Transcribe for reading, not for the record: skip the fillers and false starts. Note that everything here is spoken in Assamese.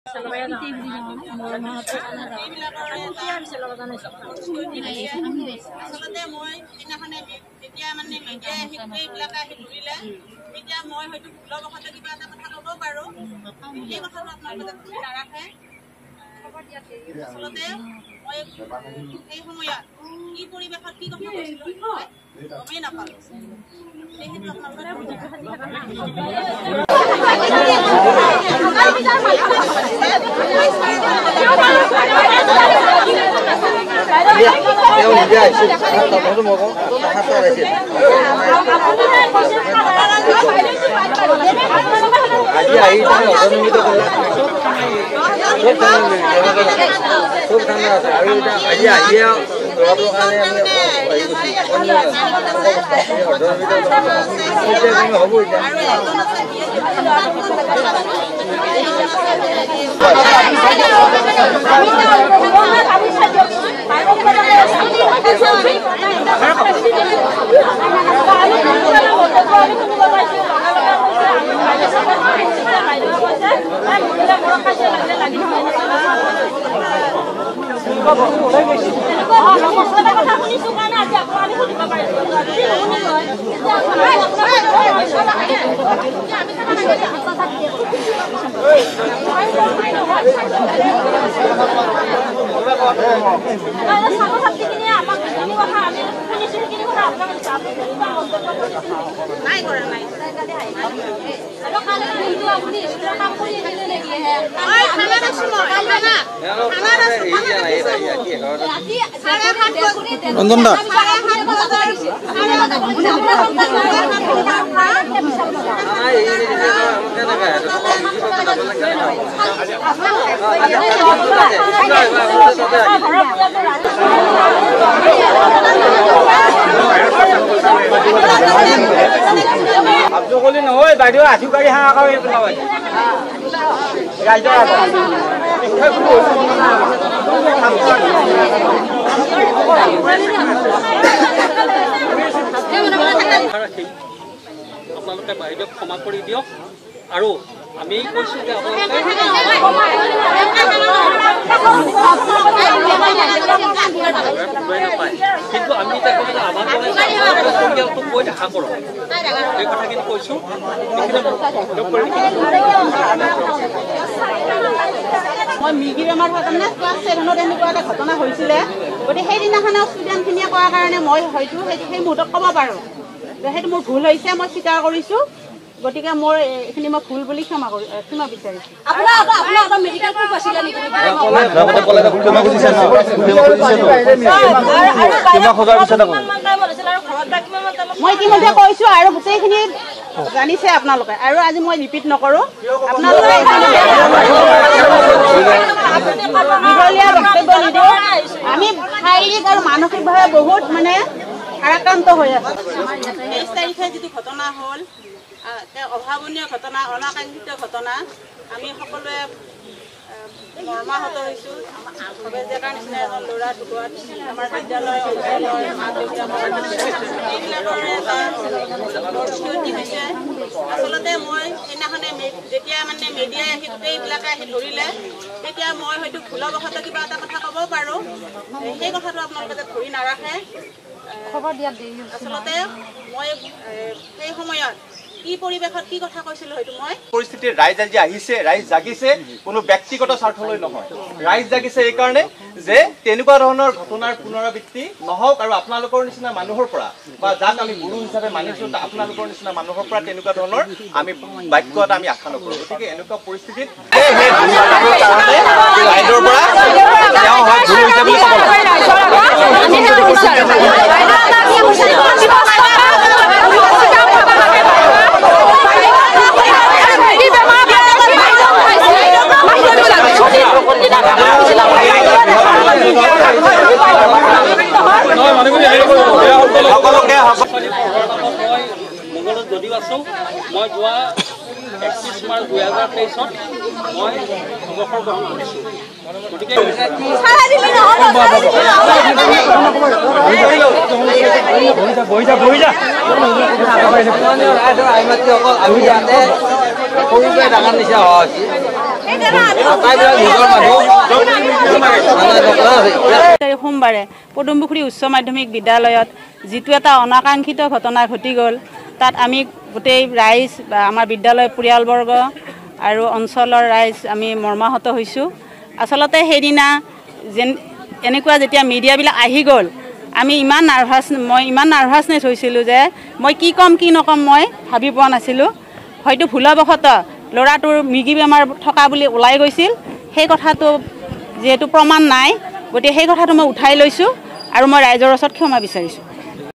আচলতে মই সেইদিনাখনে যেতিয়া মানে মিডিয়াই সেইবিলাক আহি ধৰিলে তেতিয়া মই হয়তো ভুলবশতে কিবা এটা কথা ক'ব পাৰোঁ সেই কথাটো আপোনালোকে নাৰাখে আচলতে মই সেই সময়ত কি পৰিৱেশত কি কথা কৈছিলোঁ গমেই নাপালোঁ সেয়েহেতু আব্দুল নহয় বাইদেউ আশু গাড়ী হাঁহ ৰাইজৰ আপোনালোকে বাইদেউক ক্ষমা কৰি দিয়ক আৰু আমি কৈছোঁ যে কিন্তু আমি এতিয়া ক'লে আমাৰ পৰিয়ালটোক গৈ দেখা কৰক এই কথাখিনি কৈছোঁ মই মিৰ্গি বেমাৰ হোৱা তাৰমানে ক্লাছ 7ত এনেকুৱা এটা ঘটনা হৈছিলে গতিকে সেইদিনাখনে ষ্টুডেণ্টখিনিয়ে কোৱাৰ কাৰণে মই হয়তো সেই মুহূৰ্তত ক'ব পাৰোঁ সেইটো মোৰ ভুল হৈছে মই স্বীকাৰ কৰিছোঁ গতিকে মোৰ এইখিনি মই ভুল বুলি ক্ষমা বিচাৰিছোঁ মই ইতিমধ্যে কৈছোঁ আৰু গোটেইখিনি জানিছে আপোনালোকে আৰু আজি মই ৰিপিট নকৰোঁ আপোনালোকে দীঘলীয়া বক্তব্য নিদিওঁ আমি শাৰীৰিক আৰু মানসিকভাৱে বহুত মানে আক্ৰান্ত হৈ আছোঁ 23 তাৰিখে যিটো ঘটনা হ'ল অভাৱনীয় ঘটনা অনাকাংক্ষিত ঘটনা আমি সকলোৱে মৰ্মাহত হৈছোঁ বেজেকাৰ নিচিনা এজন ল'ৰা ঢুকুৱাত আমাৰ বিদ্যালয় মা দেউতাকৰ এইবিলাকৰ এটা ক্ষতি হৈছে আচলতে মই সেইদিনাখনে যেতিয়া মানে মিডিয়াই আহি গোটেইবিলাকে আহি ধৰিলে তেতিয়া মই হয়তো ভুলবশতে কিবা এটা কথা ক'ব পাৰোঁ সেই কথাটো আপোনালোকে ধৰি নাৰাখে আচলতে মই সেই সময়ত কি পৰিৱেশত কি কথা কৈছিলোঁ হয়তো মই পৰিস্থিতিৰ ৰাইজ আজি আহিছে ৰাইজ জাগিছে কোনো ব্যক্তিগত স্বাৰ্থলৈ নহয় ৰাইজ জাগিছে এইকাৰণে যে তেনেকুৱা ধৰণৰ ঘটনাৰ পুনৰাবৃত্তি নহওক আৰু আপোনালোকৰ নিচিনা মানুহৰ পৰা বা যাক আমি গুৰু হিচাপে মানিছোঁ আপোনালোকৰ নিচিনা মানুহৰ পৰা তেনেকুৱা ধৰণৰ আমি বাক্য এটা আমি আশা নকৰোঁ গতিকে এনেকুৱা পৰিস্থিতিত ৰাইজৰ পৰা তেওঁ হয় গুৰু হিচাপে মংগলত যদিও আছোঁ মই যোৱা 31 মাৰ্চ 2023 মই অৱসৰ গ্ৰহণ কৰিছোঁ গতিকে ডাঙৰ নিচিনা সোমবাৰে পদুমপুখুৰী উচ্চ মাধ্যমিক বিদ্যালয়ত যিটো এটা অনাকাংক্ষিত ঘটনা ঘটি গ'ল, তাত আমি গোটেই ৰাইজ বা আমাৰ বিদ্যালয় পৰিয়ালবৰ্গ আৰু অঞ্চলৰ ৰাইজ আমি মৰ্মাহত হৈছোঁ। আচলতে সেইদিনা এনেকুৱা যেতিয়া মিডিয়াবিলাক আহি গ'ল, আমি মই ইমান নাৰ্ভাছনেছ হৈছিলোঁ যে মই কি ক'ম কি নক'ম মই ভাবি পোৱা নাছিলোঁ। হয়তো ভুলবশতঃ ল'ৰাটোৰ মৃগী বেমাৰ থকা বুলি ওলাই গৈছিল, সেই কথাটো যিহেতু প্ৰমাণ নাই, গতিকে সেই কথাটো মই উঠাই লৈছোঁ আৰু মই ৰাইজৰ ওচৰত ক্ষমা বিচাৰিছোঁ।